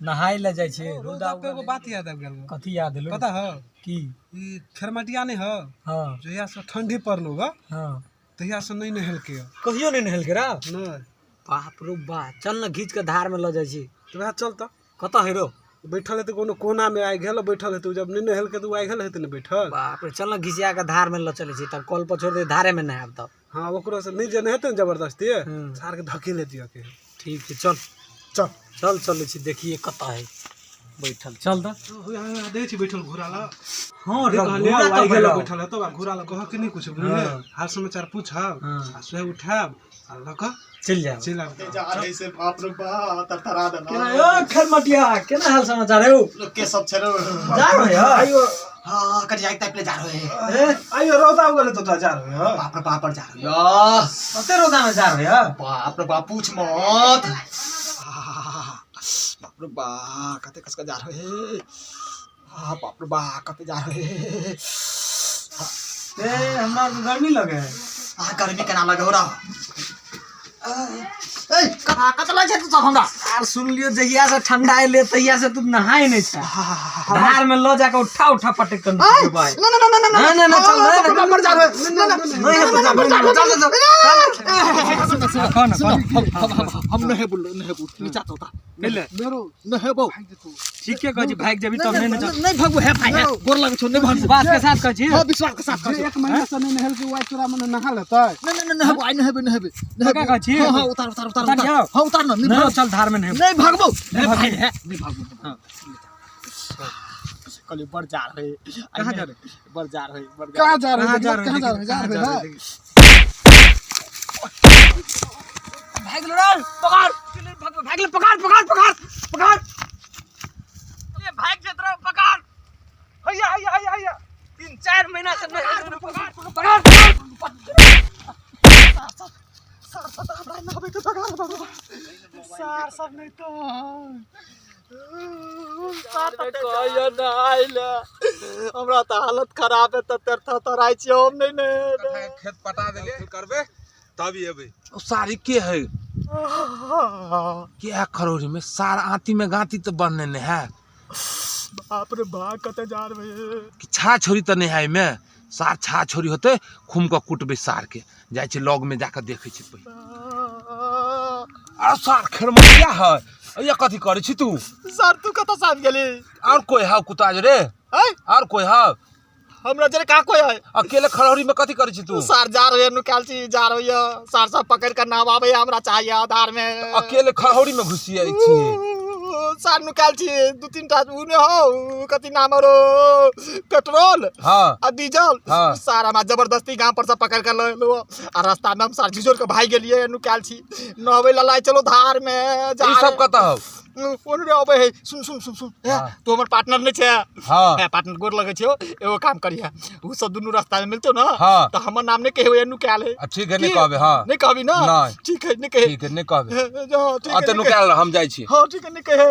नहाय ले जाय छे रौदा पे एगो बात याद आ गेल। कथी याद एलो पता है की ई खेरमटिया नहीं है। हां जहिया से ठंडी पड़लो ग हां तहिया से नहीं नहल के कहियो नहीं नहल के रा नहीं। बाप रे बा चल न घीच के धार में ल जाय छी तो वह चल त कत है रो बैठल है तो कोनो कोना में आई गेल बैठल है तो जब नहीं नहल के तो आई गेल है तो बैठल। बाप रे चल न घिसिया के धार में ल चले छी तब कल पर छोड़ दे धारे में नहाब तब। हाँ ओकरो से नहीं जे नहते जबरदस्ती सार के धकेले दिया के। ठीक है चल चल चल चले छी देखिए कत है बैठल चल त दे छी बैठल घोड़ा ला। हां घोड़ा तो गेल बैठल है तो घोड़ा ला कह के नहीं कुछ बुझले हाल समाचार पूछब आ सोए उठाब आ लक चल जा चल जा रहे से बाप रे बा तरतरा देना केना ओ खरमटिया केना हाल समाचार है लोग के सब छरो जा रहे हो आइयो हां कर जाई तक ले जा रहे आइयो रौदा गेल तो जा रहे हो बाप रे बाप पर जा रहे हो कते रोदा में जा रहे हो बाप रे बाप पूछ मत बाप रे बा कते कस के जा रहे हां बाप रे बा कते जा रहे ए हमरा गर्मी लगे आ गर्मी केना लगे हो रहा ए कथा कतला छै तू सब हमरा यार सुन लियो जहिया से ठंडा आइले तहिया से तू नहाए नहीं छा धार में ल जाके उठा उठा पटक कर भाई ना ना ना ना ना ना चल मर जा रहे ना ना नहीं है हम नहीं बोल नीचा तो था मिले मेरो नहीं बो ठीक है कहजी भाग जबी तब नहीं चल नहीं भागबो है भाई गोर लगे छो नहीं भाग बात के साथ कहजी हां विश्वास के साथ एक महीना से नहीं नहल के वाई तोरा मन नहा लेतै नहीं नहीं भाई नहीं का कहजी हां उतार उतार उतार हां उतार ना नहीं चल धार में नहीं भागबो भाई है नहीं भागबो हां कल ऊपर जा रहे कहां जा रहे ऊपर जा रहे कहां जा रहे भाग लो रे पकड़ भाग ले पकड़ ये भाग जे तरह पकड़ हैया हैया हैया हैया 3-4 महीना से नहीं पकड़ सार सब नहीं तो हमरा तो हालत खराब है तराई छी हम नहीं खेत पटा देले करबे तब एबे सारी के है क्या खरोरी में सार आती में गाती तो बनने ने है बाप रे बा कते जा रहे कि छा छोरी तो नहीं है में सार छा छोरी होते खुम का कुटबे सार के जाय छै लॉग में जाकर देखे छै पहिले आ सार खरमटिया है या कथि करे छी तू सर तू कत साथ गेली और कोई है कुताज रे और कोई है हमरा जरे का कोई है अकेले खरौरी में कथि करे छी तू सर जा रहे निकाल छी जा रही है सर सब पकड़ कर नाम आवे हमरा चाहिए आधार में अकेले खरौरी में घुसी आई छी सर निकाल छी 2-3 टा उने हो कथि नाम रो पेट्रोल हां आ डीजल हाँ। सर हमरा जबरदस्ती गांव पर से पकड़ कर लो आ रास्ता में हम सर झिझोर के भाई गेलिए निकाल छी नहबे लाई चलो धार में जा ई सब कत हो ओन रे अबे है सुन सुन सुन सुन तो हमर पार्टनर नहीं छे हां पार्टनर गोर लगे छो एगो काम करिया उ सब दुनु रास्ता में मिलतो ना हाँ। तो हमर नाम ने कहे एनु काल है ठीक है नहीं कहबे हां नहीं कहबी ना नहीं। ठीक है नहीं कहे ठीक है नहीं कहबे हां ठीक है अते नुकाल हम जाय छी हां ठीक है नहीं कहे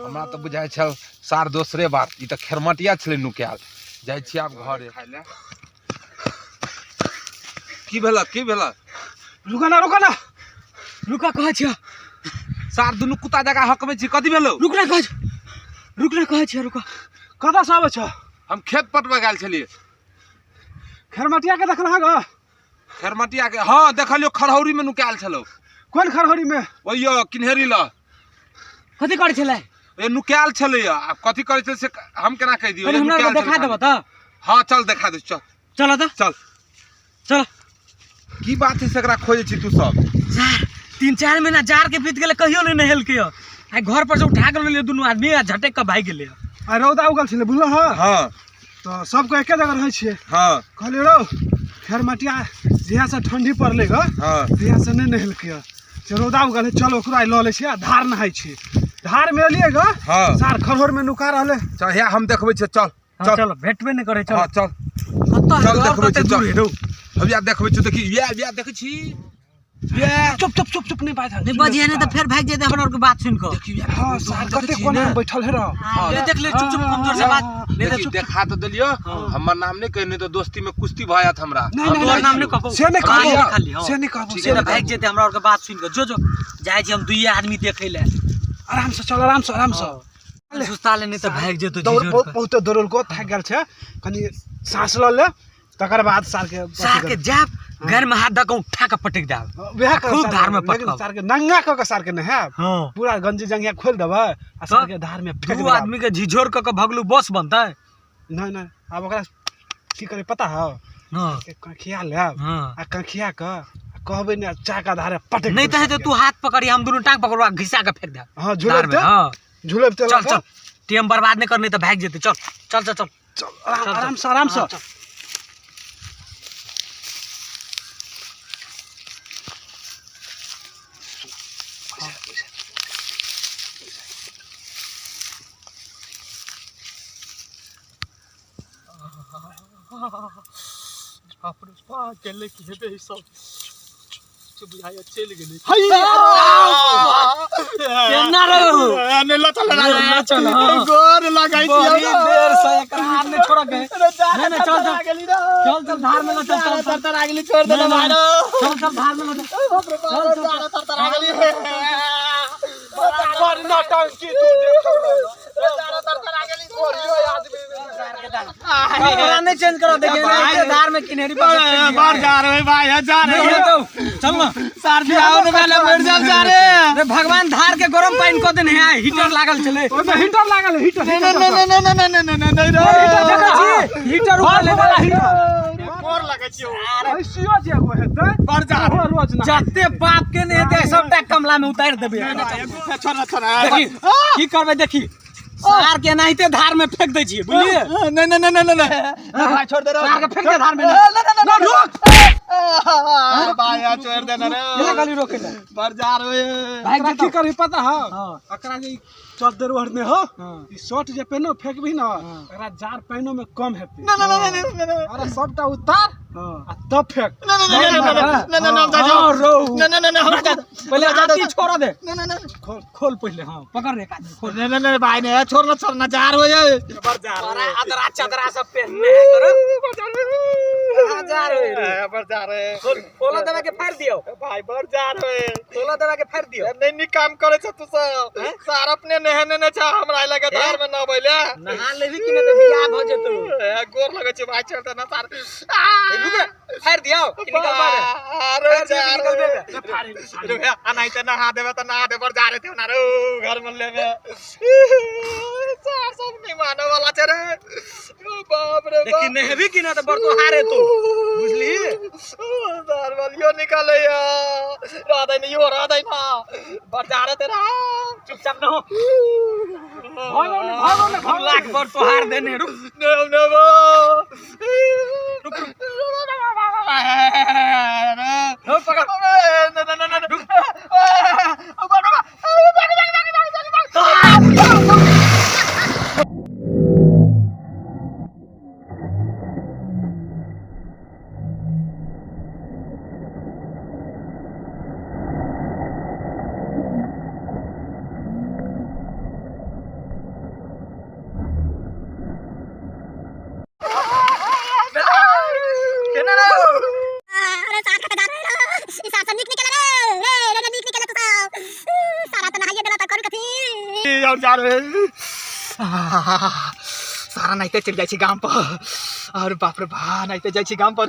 हमरा तो बुझाय छल सार दोसरे बात ई त खेरमटिया छले नुकाल जाय छी आब घरे खाय ले की भेला रुका कह छ सार दुनु कुत्ता जगह हक में छी कथि भेलो रुकना कह छ रुका कदा से आवे छ हम खेत पटवा गेल छलिए खरमटिया के देखला ग खेरमटिया के हां देखलियो खरहौरी में नुकाल छलो कोन खरहरी में ओयो किन्हेरी ल कथि करे छले ए नुकाल छले अब कथि करे छे से हम केना कह दियो हमरा देखा देब त हां चल देखा दे चल चल त चल की बात है सकरा खोजे छी तू सब सर 3-4 महीना जार के बीत गेले कहियो नहीं नहल के आ घर पर से उठा के ले दुनु आदमी आ झटक के भाग गेले आ रौदा उगल छले बुझल ह हां तो सबको एके जगह रहै छिए हां कहले रो खरमटिया जिया से ठंडी पड़ले ग हां जिया से नहीं नहल के रौदा उगल चल ओकरा ल ले छी धार नहाय छी धार में एलिए ग हां सार खरहर में नुका रहले चल हे हम देखबै छे चल चल भेटबे नहीं करे चल हां चल कत चल देखबै छे दूर चल हेरो अब या देखबै छे देखी या देखै छी चुप चुप चुप चुप नहीं बात नहीं बजिए नहीं तो फिर भाग जेते हमरा के बात सुन को हां सार कते कोना में बैठल है ले देख ले चुप चुप कमजोर से बात नहीं तो देखी देखा तो दिलियो हमर नाम नहीं कहने तो दोस्ती में कुश्ती भायात हमरा तोर नाम नहीं कहबो से नहीं खाली कहबो से नहीं कहबो ठीक है ना भाग जेते हमरा के बात सुन को जो जाय छी हम दुइये आदमी देखे ले आराम से चल आराम से सुस्ता ले नहीं तो भाग जेतो दौड़ बहुत दौड़ल को थक गेल छे कनी सांस ल ले तकर बाद सार के जाप घर में हाथ दक उठा के पटक दाव वेह खूब धार में पटक सार के नंगा क सार के न है हां पूरा गंजी जंगिया खोल देबे आ सार के धार में फेंक दू आदमी के झिझोर क के भगलू बस बनतै नहीं अब ओकरा की करे पता है हां कखिया ले आ कखिया क कहबे ने चाका धारे पटक नहीं तो है तो तू हाथ पकड़ी हम दोनों टांग पकड़वा घिसा के फेंक दे हां झूले हां झूले चल चल टाइम बर्बाद नहीं करनी तो भाग जेते चल चल चल चल आराम से चले की हेबे सब बुझाय चल गेलै केना रो ने चल चल गोर लगाई बड़ी देर से एकरा हाथ में छोड़ के नहीं चल चल धार में चल तर आ गेली छोड़ दे मारो चल धार में तर आ गेली पर ना टाइम की तू देख तर आ गेली छोड़ियो आदमी कपड़ा नहीं चेंज करो देखिए धार में किनेरी बाहर जा रहे भाई जा रहे तो चल ना सर जी आओ ने पहले बैठ जा रे अरे भगवान धार के गरम पानी को देने है हीटर लागल चले ओमे हीटर लागल है हीटर नहीं रे हीटर ऊपर ले वाला हीटर और लगे छियो ऐसियो जे हो हेतै पर जा रोज ना जत्ते बाप के नहीं दे सबटा कमला में उतार देबे छोड़ देखी की करबे देखी सार के नाहिते धार में फेंक दे छिए बुझलिए नहीं भाई छोड़ दे रे सार के फेंक दे धार में ना रुक भाई छोड़ दे ना रे ये गली रोके ले पर जा रे भाई की करी पता है एकरा जे चदर ओढ़ने हो ई शर्ट जे पहनो फेंकबी ना एकरा जार पहनो में कम हेतै अरे सबटा उतार आ तब फेंक पहले आती छोड़ दे खोल पहले हां पकड़ रे काट खोल नहीं भाई ने छोड़ना जार हो ये पर जा अरे अदरा चदरा सब पहनने करो जा रे खोलो दबा के फाड़ दियो भाई बर जा रे खोलो दबा के फाड़ दियो नहीं काम करे छ तू सब सार अपने नहने न छ हमरा लगे धार में न बैले नहा लेबी कि न तो बियाह भ जेतौ गोर लगे छ भाई छोड़ ना सार रुक फाड़ दियो कि निकल मारे अरे जा रे नहीं तो नहा देबे तो नहा दे पर जा रे थे ना रे घर में लेबे सार सब नहीं माने वाला छ रे बाप रे देखि नहबी कि न तो बर तो हारे तू बुझली सार वालियो निकाले या राधा नहीं हो राधा ना बर जा रे तेरा चुपचाप न हो भागो लाख बर तो हार देने रुक पकड़ जा रे सारा नहीं चल जाए गांव पर और बाप रे बा नहीं जाए गांव पर